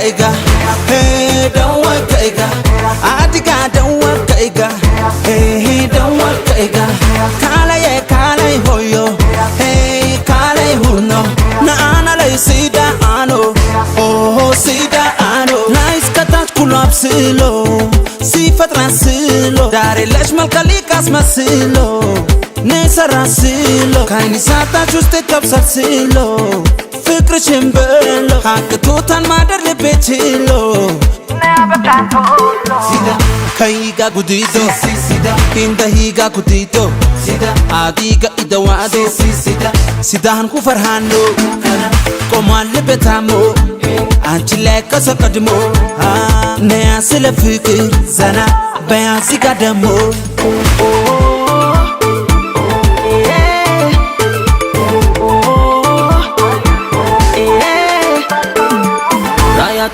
kaiga hey dawa kaiga adiga dawa kaiga hey dawa kaiga kala hoyo hey kala huno na ana lay sida ano oh sida ano nice katat kulab silo sifat rasilo dare lash malkalikas masilo nesa rasilo kaini sata juste kapsasilo fikr chimbelo haktutan madar lebechilo sida kaiga gudito sida kinda higa gudito sida adiga idawado sida han ku farhano komal lebetamo anchile kasakadmo ne asile fikir zana bayasi kadamo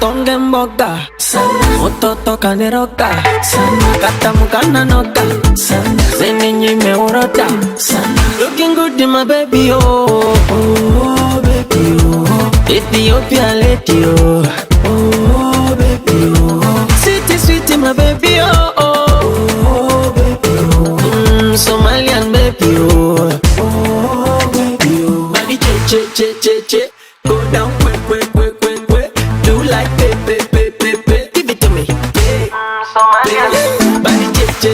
Tonge mboga sana mototo kaneroka sana kata mukana noka sana zeninyi meurota sana looking good my baby oh oh baby oh Ethiopia lady oh oh baby oh sweet my baby oh oh baby oh Somalian baby oh oh baby oh body che go down quick like pepe give it to me body che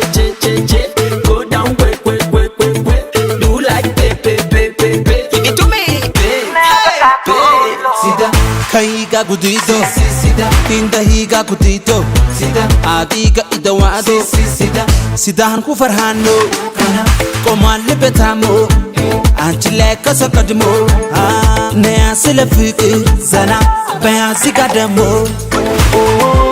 go down quick do like pepe give it to me sida kaiga gudito sida kinda higa gudito sida adiga idawado sida han ku farhano komal lebetamo anchile kasakadmo ne asile fikir zana bayasi kadamo oh